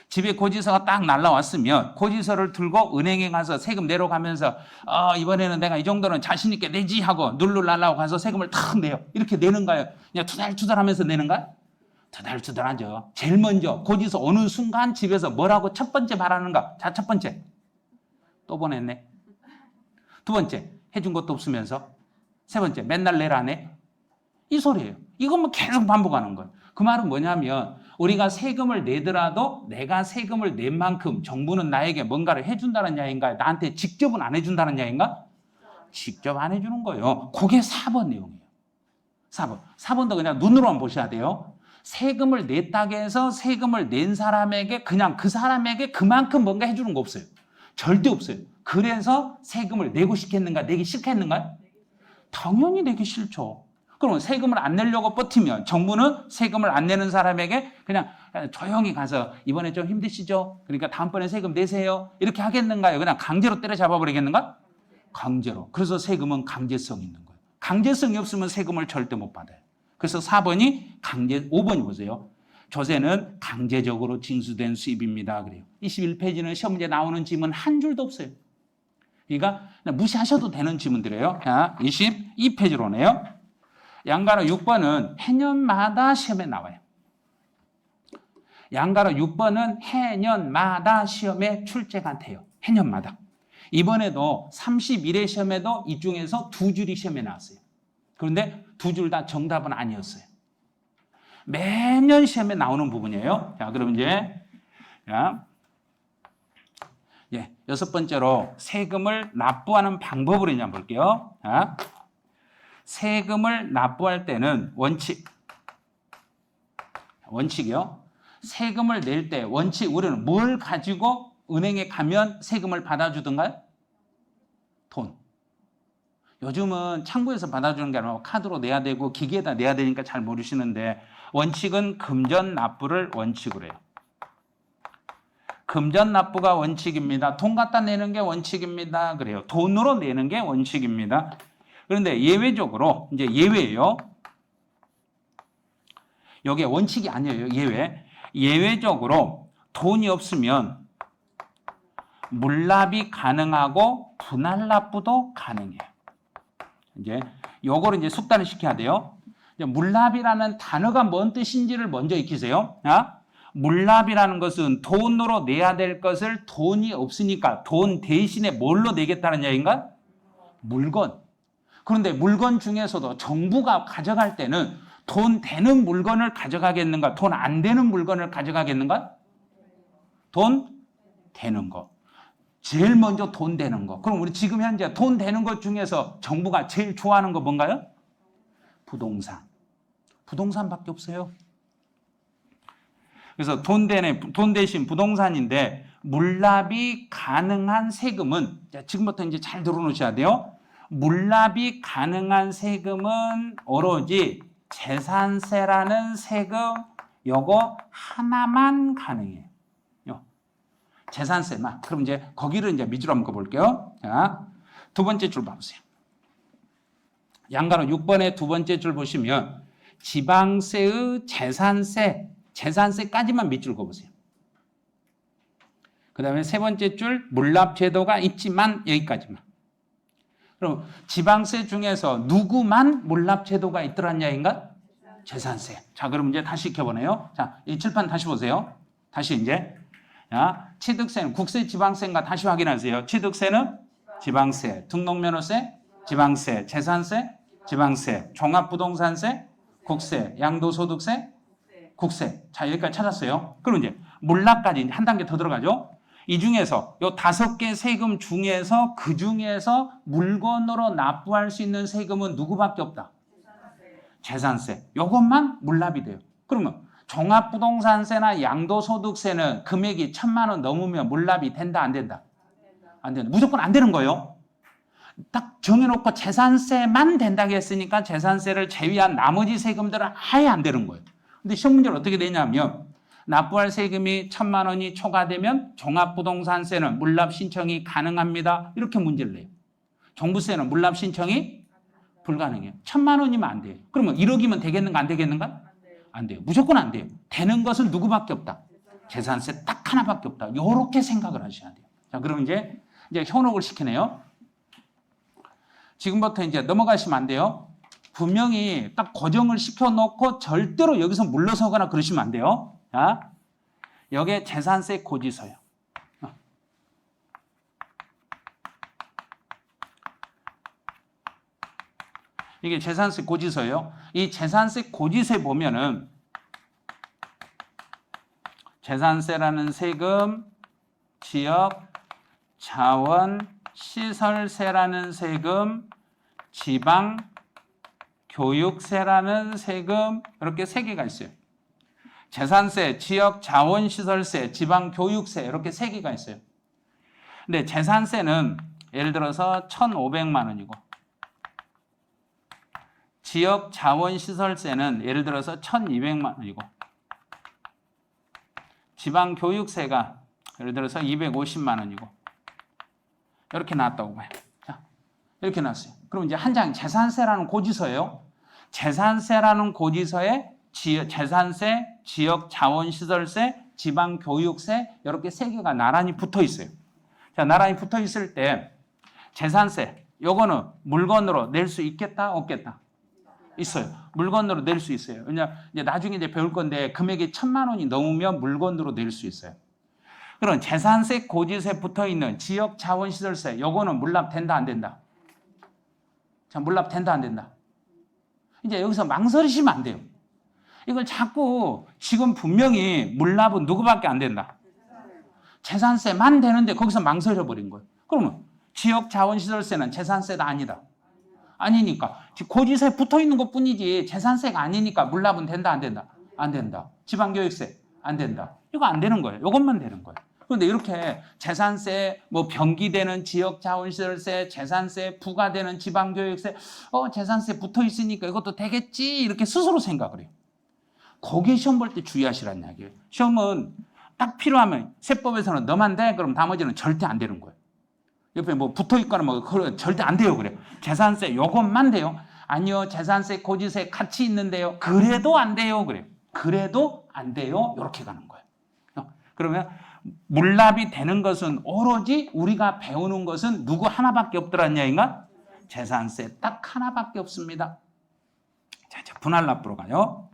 집에 고지서가 딱 날라왔으면 고지서를 들고 은행에 가서 세금 내러 가면서 이번에는 내가 이 정도는 자신 있게 내지 하고 눌러달라고 가서 세금을 탁 내요. 이렇게 내는가요? 그냥 투덜투덜하면서 내는가? 투덜투덜하죠. 제일 먼저 고지서 오는 순간 집에서 뭐라고 첫 번째 말하는가? 자, 첫 번째. 또 보냈네. 두 번째. 해준 것도 없으면서. 세 번째. 맨날 내라 안 해? 이 소리예요. 이것만 계속 반복하는 거예요. 그 말은 뭐냐면 우리가 세금을 내더라도 내가 세금을 낸 만큼 정부는 나에게 뭔가를 해준다는 이야기인가요? 나한테 직접은 안 해준다는 이야기인가? 직접 안 해주는 거예요. 그게 4번 내용이에요. 4번. 4번도 그냥 눈으로만 보셔야 돼요. 세금을 냈다고 해서 세금을 낸 사람에게 그냥 그 사람에게 그만큼 뭔가 해주는 거 없어요. 절대 없어요. 그래서 세금을 내고 싶겠는가? 내기 싫겠는가? 당연히 내기 싫죠. 그럼 세금을 안 내려고 버티면 정부는 세금을 안 내는 사람에게 그냥 조용히 가서 이번에 좀 힘드시죠? 그러니까 다음번에 세금 내세요. 이렇게 하겠는가요? 그냥 강제로 때려잡아 버리겠는가? 강제로. 그래서 세금은 강제성이 있는 거예요. 강제성이 없으면 세금을 절대 못 받아요. 그래서 4번이 5번이 보세요. 조세는 강제적으로 징수된 수입입니다. 그래요. 21페이지는 시험 문제 나오는 지문 한 줄도 없어요. 그러니까 무시하셔도 되는 지문들이에요. 자, 22페이지로 오네요. 양가로 6번은 해년마다 시험에 나와요. 양가로 6번은 해년마다 시험에 출제가 돼요. 해년마다. 이번에도 31회 시험에도 이 중에서 2줄이 시험에 나왔어요. 그런데 2줄 다 정답은 아니었어요. 매년 시험에 나오는 부분이에요. 자, 그럼 이제 여섯 번째로 세금을 납부하는 방법을 이제 한번 볼게요. 자, 세금을 납부할 때는 원칙이요. 세금을 낼 때 원칙 우리는 뭘 가지고 은행에 가면 세금을 받아주던가요? 돈. 요즘은 창구에서 받아주는 게 아니라 카드로 내야 되고 기계에다 내야 되니까 잘 모르시는데 원칙은 금전 납부를 원칙으로 해요. 금전 납부가 원칙입니다. 돈 갖다 내는 게 원칙입니다. 그래요. 돈으로 내는 게 원칙입니다. 그런데 예외적으로 이제 예외예요. 이게 원칙이 아니에요. 예외적으로 돈이 없으면 물납이 가능하고 분할 납부도 가능해요. 이제 요거를 이제 숙달을 시켜야 돼요. 이제 물납이라는 단어가 뭔 뜻인지를 먼저 익히세요. 물납이라는 것은 돈으로 내야 될 것을 돈이 없으니까 돈 대신에 뭘로 내겠다는 얘기인가? 물건. 그런데 물건 중에서도 정부가 가져갈 때는 돈 되는 물건을 가져가겠는가? 돈 안 되는 물건을 가져가겠는가? 돈 되는 거. 제일 먼저 돈 되는 거. 그럼 우리 지금 현재 돈 되는 것 중에서 정부가 제일 좋아하는 거 뭔가요? 부동산. 부동산밖에 없어요. 그래서 돈 대신 부동산인데 물납이 가능한 세금은 지금부터 이제 잘 들어놓으셔야 돼요. 물납이 가능한 세금은 오로지 재산세라는 세금 요거 하나만 가능해요. 재산세만. 그럼 이제 거기를 이제 밑으로 한번 볼게요. 자, 두 번째 줄 봐보세요. 양가로 6번의 두 번째 줄 보시면 지방세의 재산세까지만 밑줄 그어보세요. 그 다음에 세 번째 줄 물납제도가 있지만 여기까지만. 그럼 지방세 중에서 누구만 물납제도가 있더란 이야기인가? 재산세. 자, 그럼 이제 다시 익혀보네요. 자, 이 칠판 다시 보세요. 다시 이제. 자, 취득세는 국세, 지방세인가 다시 확인하세요. 취득세는 지방세, 등록면허세, 지방세, 재산세, 지방세, 종합부동산세, 국세, 양도소득세, 국세. 자, 여기까지 찾았어요. 그럼 이제 물납까지 한 단계 더 들어가죠. 이 중에서 요 5개 세금 중에서 그 중에서 물건으로 납부할 수 있는 세금은 누구밖에 없다? 재산세. 요것만 물납이 돼요. 그러면 종합부동산세나 양도소득세는 금액이 1,000만 원 넘으면 물납이 된다, 안 된다? 안 된다. 무조건 안 되는 거예요. 딱 정해놓고 재산세만 된다고 했으니까 재산세를 제외한 나머지 세금들은 아예 안 되는 거예요. 근데 시험 문제는 어떻게 되냐면 납부할 세금이 1,000만 원이 초과되면 종합부동산세는 물납 신청이 가능합니다. 이렇게 문제를 내요. 종부세는 물납 신청이 불가능해요. 1,000만 원이면 안 돼요. 그러면 1억이면 되겠는가 안 되겠는가? 안 돼요. 무조건 안 돼요. 되는 것은 누구밖에 없다? 재산세 딱 하나밖에 없다. 이렇게 생각을 하셔야 돼요. 자, 그럼 이제 현혹을 시키네요. 지금부터 이제 넘어가시면 안 돼요. 분명히 딱 고정을 시켜놓고 절대로 여기서 물러서거나 그러시면 안 돼요. 자, 여기에 재산세 고지서요. 이게 재산세 고지서예요. 이 재산세 고지서에 보면은 재산세라는 세금, 지역, 자원, 시설세라는 세금, 지방, 교육세라는 세금 이렇게 3개가 있어요. 재산세, 지역, 자원, 시설세, 지방, 교육세 이렇게 3개가 있어요. 근데 재산세는 예를 들어서 1,500만 원이고 지역, 자원, 시설세는 예를 들어서 1,200만 원이고 지방, 교육세가 예를 들어서 250만 원이고 이렇게 나왔다고 봐요. 자, 이렇게 나왔어요. 그럼 이제 한 장 재산세라는 고지서예요. 재산세라는 고지서에 재산세, 지역, 자원시설세, 지방교육세 이렇게 3개가 나란히 붙어 있어요. 자, 나란히 붙어 있을 때 재산세 요거는 물건으로 낼 수 있겠다 없겠다? 있어요. 물건으로 낼 수 있어요. 왜냐하면 이제 나중에 이제 배울 건데 금액이 1,000만 원이 넘으면 물건으로 낼 수 있어요. 그럼 재산세 고지서에 붙어 있는 지역, 자원시설세 요거는 물납된다 안 된다? 자, 물납된다 안 된다? 이제 여기서 망설이시면 안 돼요. 이걸 자꾸 지금 분명히 물납은 누구밖에 안 된다. 재산세만 되는데 거기서 망설여버린 거예요. 그러면 지역자원시설세는 재산세가 아니다. 아니니까 고지서에 붙어있는 것뿐이지 재산세가 아니니까 물납은 된다 안 된다? 안 된다. 지방교육세 안 된다. 이거 안 되는 거예요. 이것만 되는 거예요. 그런데 이렇게 재산세, 뭐 변기되는 지역자원시설세, 재산세 부과되는 지방교육세, 재산세 붙어있으니까 이것도 되겠지 이렇게 스스로 생각을 해요. 거기에 시험 볼 때 주의하시라는 이야기예요. 시험은 딱 필요하면 세법에서는 너만 돼? 그럼 나머지는 절대 안 되는 거예요. 옆에 뭐 붙어있거나 뭐 절대 안 돼요. 그래요. 재산세 요것만 돼요. 아니요. 재산세 고지세 같이 있는데요. 그래도 안 돼요. 그래요. 그래도 안 돼요. 이렇게 가는 거예요. 그러면 물납이 되는 것은 오로지 우리가 배우는 것은 누구 하나밖에 없더란 얘기인가? 재산세 딱 하나밖에 없습니다. 자, 분할납부로 가요.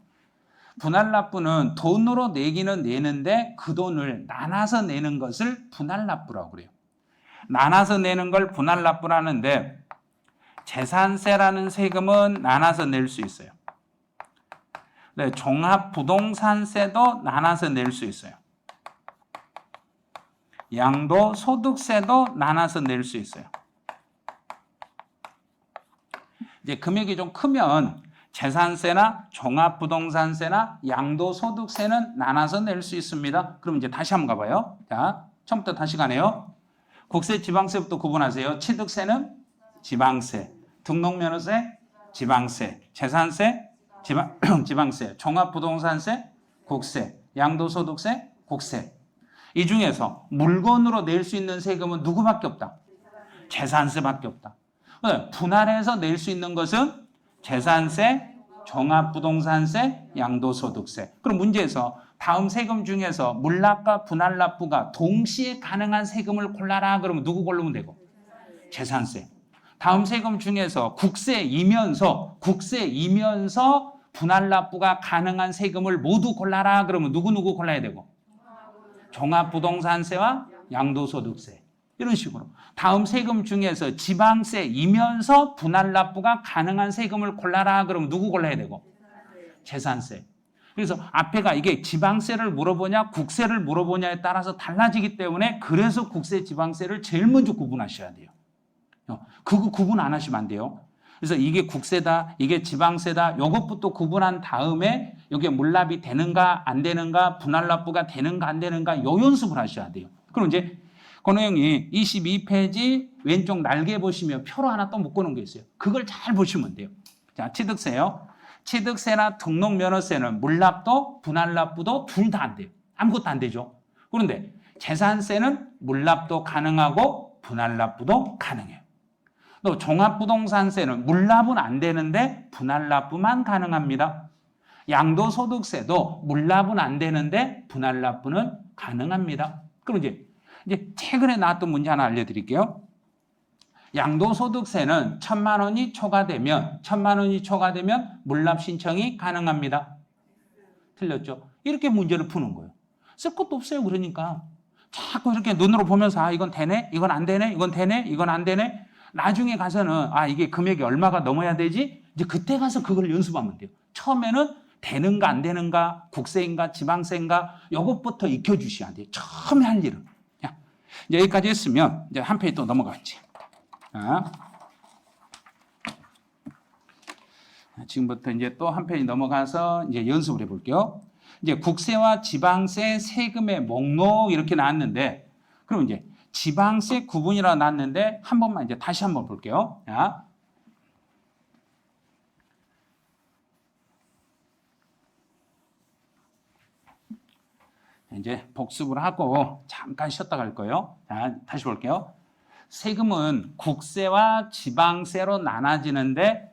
분할납부는 돈으로 내기는 내는데 그 돈을 나눠서 내는 것을 분할납부라고 그래요. 나눠서 내는 걸 분할납부라는데 재산세라는 세금은 나눠서 낼 수 있어요. 네, 종합부동산세도 나눠서 낼 수 있어요. 양도소득세도 나눠서 낼 수 있어요. 이제 금액이 좀 크면 재산세나 종합부동산세나 양도소득세는 나눠서 낼 수 있습니다. 그럼 이제 다시 한번 가봐요. 자, 처음부터 다시 가네요. 국세, 지방세부터 구분하세요. 취득세는 지방세, 등록면허세, 지방세, 재산세, 지방세, 종합부동산세, 국세, 양도소득세, 국세. 이 중에서 물건으로 낼 수 있는 세금은 누구밖에 없다? 재산세밖에 없다. 분할해서 낼 수 있는 것은 재산세, 종합부동산세, 양도소득세. 그럼 문제에서 다음 세금 중에서 물납과 분할납부가 동시에 가능한 세금을 골라라. 그러면 누구 고르면 되고? 재산세. 다음 세금 중에서 국세이면서 분할납부가 가능한 세금을 모두 골라라. 그러면 누구 골라야 되고? 종합부동산세와 양도소득세. 이런 식으로. 다음 세금 중에서 지방세이면서 분할납부가 가능한 세금을 골라라. 그러면 누구 골라야 되고? 재산세. 그래서 앞에가 이게 지방세를 물어보냐 국세를 물어보냐에 따라서 달라지기 때문에 그래서 국세 지방세를 제일 먼저 구분하셔야 돼요. 그거 구분 안 하시면 안 돼요. 그래서 이게 국세다, 이게 지방세다, 이것부터 구분한 다음에 이게 물납이 되는가 안 되는가, 분할납부가 되는가 안 되는가 요 연습을 하셔야 돼요. 그럼 이제 권호영이 22페이지 왼쪽 날개 보시면 표로 하나 또 묶어놓은 게 있어요. 그걸 잘 보시면 돼요. 자, 취득세요. 취득세나 등록면허세는 물납도 분할납부도 둘 다 안 돼요. 아무것도 안 되죠. 그런데 재산세는 물납도 가능하고 분할납부도 가능해요. 또 종합부동산세는 물납은 안 되는데 분할납부만 가능합니다. 양도소득세도 물납은 안 되는데 분할납부는 가능합니다. 그럼 이제 최근에 나왔던 문제 하나 알려드릴게요. 양도소득세는 1,000만 원이 초과되면 물납 신청이 가능합니다. 틀렸죠? 이렇게 문제를 푸는 거예요. 쓸 것도 없어요. 그러니까 자꾸 이렇게 눈으로 보면서 이건 되네, 이건 안 되네, 이건 되네, 이건 안 되네. 나중에 가서는 이게 금액이 얼마가 넘어야 되지? 이제 그때 가서 그걸 연습하면 돼요. 처음에는 되는가 안 되는가, 국세인가 지방세인가 이것부터 익혀주셔야 돼요. 처음에 할 일은. 이제 여기까지 했으면 이제 한 페이지 또 넘어갔지. 지금부터 이제 또 한 페이지 넘어가서 이제 연습을 해볼게요. 이제 국세와 지방세 세금의 목록 이렇게 나왔는데, 그럼 이제 지방세 구분이라 나왔는데 한 번만 이제 다시 한번 볼게요. 자. 이제 복습을 하고 잠깐 쉬었다 갈 거예요. 자, 다시 볼게요. 세금은 국세와 지방세로 나눠지는데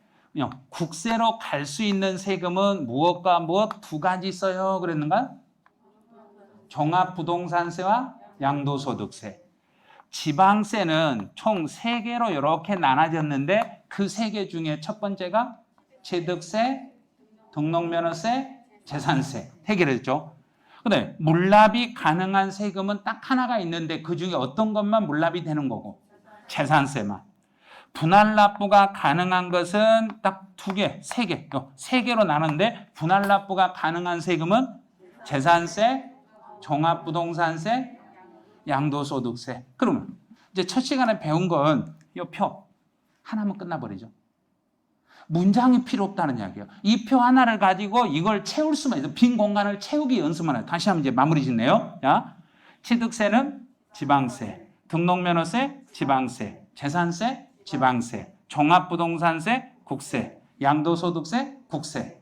국세로 갈 수 있는 세금은 무엇과 무엇 두 가지 있어요. 그랬는가? 종합부동산세와 양도소득세. 지방세는 총 3개로 이렇게 나눠졌는데 그 3개 중에 첫 번째가 취득세, 등록면허세, 재산세 3개를 했죠. 근데 물납이 가능한 세금은 딱 하나가 있는데 그 중에 어떤 것만 물납이 되는 거고? 재산세만. 분할 납부가 가능한 것은 딱 두 개, 세 개. 세 개로 나누는데 분할 납부가 가능한 세금은 재산세, 종합부동산세, 양도소득세. 그러면 이제 첫 시간에 배운 건 이 표 하나면 끝나버리죠. 문장이 필요 없다는 이야기예요. 이 표 하나를 가지고 이걸 채울 수만 있어. 빈 공간을 채우기 연습만 해요. 다시 한번 이제 마무리 짓네요. 자, 취득세는 지방세, 등록면허세, 지방세, 재산세, 지방세, 종합부동산세, 국세, 양도소득세, 국세.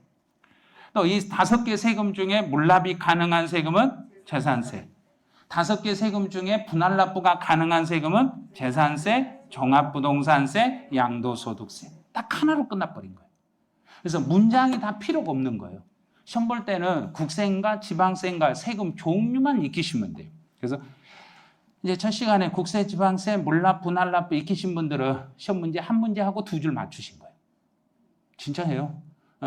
또 이 다섯 개 세금 중에 물납이 가능한 세금은 재산세. 다섯 개 세금 중에 분할 납부가 가능한 세금은 재산세, 종합부동산세, 양도소득세. 딱 하나로 끝나버린 거예요. 그래서 문장이 다 필요가 없는 거예요. 시험 볼 때는 국세인가 지방세인가 세금 종류만 익히시면 돼요. 그래서 이제 첫 시간에 국세, 지방세, 물납, 분할 납부 익히신 분들은 시험 문제 한 문제 하고 두 줄 맞추신 거예요. 진짜예요.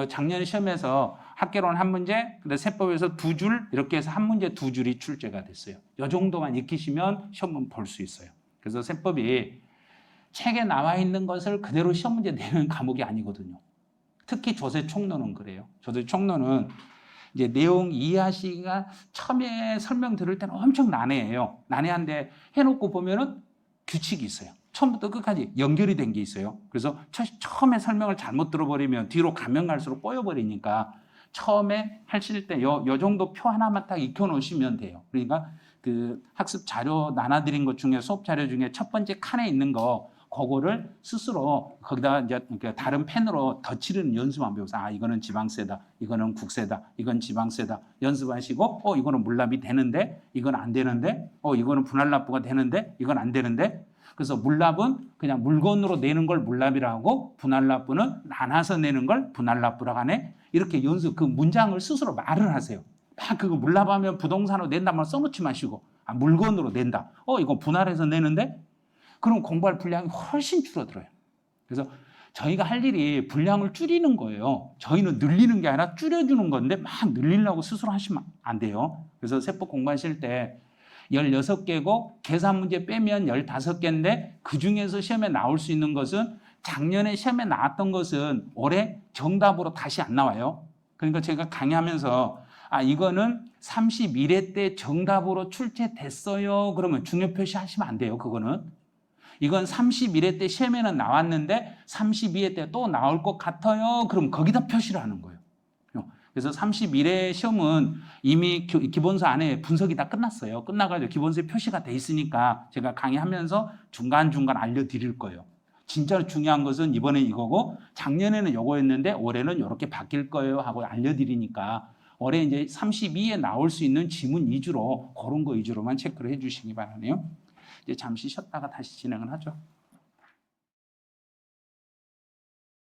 작년 시험에서 학개론 한 문제, 근데 세법에서 두 줄 이렇게 해서 한 문제 두 줄이 출제가 됐어요. 이 정도만 익히시면 시험은 볼 수 있어요. 그래서 세법이 책에 나와 있는 것을 그대로 시험 문제 내는 과목이 아니거든요. 특히 조세 총론은 그래요. 조세 총론은 이제 내용 이해하시기가 처음에 설명 들을 때는 엄청 난해해요. 난해한데 해놓고 보면은 규칙이 있어요. 처음부터 끝까지 연결이 된 게 있어요. 그래서 처음에 설명을 잘못 들어버리면 뒤로 가면 갈수록 꼬여버리니까 처음에 하실 때 요 정도 표 하나만 딱 익혀놓으시면 돼요. 그러니까 그 학습 자료 나눠드린 것 중에 수업 자료 중에 첫 번째 칸에 있는 거 그거를 스스로 거기다 이제 다른 펜으로 덧칠하는 연습만 배우세요. 아, 이거는 지방세다, 이거는 국세다, 이건 지방세다 연습하시고, 이거는 물납이 되는데, 이건 안 되는데, 이거는 분할 납부가 되는데, 이건 안 되는데. 그래서 물납은 그냥 물건으로 내는 걸 물납이라고 하고, 분할 납부는 나눠서 내는 걸 분할 납부라고 하네. 이렇게 연습 그 문장을 스스로 말을 하세요. 막 그거 물납하면 부동산으로 낸다 말 써놓지 마시고, 아, 물건으로 낸다. 이건 분할해서 내는데. 그럼 공부할 분량이 훨씬 줄어들어요. 그래서 저희가 할 일이 분량을 줄이는 거예요. 저희는 늘리는 게 아니라 줄여주는 건데 막 늘리려고 스스로 하시면 안 돼요. 그래서 세법 공부하실 때 16개고 계산 문제 빼면 15개인데 그중에서 시험에 나올 수 있는 것은 작년에 시험에 나왔던 것은 올해 정답으로 다시 안 나와요. 그러니까 제가 강의하면서 이거는 31회 때 정답으로 출제됐어요. 그러면 중요 표시하시면 안 돼요. 그거는. 이건 31회 때 시험에는 나왔는데 32회 때 또 나올 것 같아요. 그럼 거기다 표시를 하는 거예요. 그래서 31회 시험은 이미 기본서 안에 분석이 다 끝났어요. 끝나가지고 기본서에 표시가 돼 있으니까 제가 강의하면서 중간중간 알려드릴 거예요. 진짜로 중요한 것은 이번에 이거고 작년에는 이거였는데 올해는 이렇게 바뀔 거예요 하고 알려드리니까 올해 이제 32에 나올 수 있는 지문 위주로 그런 거 위주로만 체크를 해주시기 바라네요. 이제 잠시 쉬었다가 다시 진행을 하죠.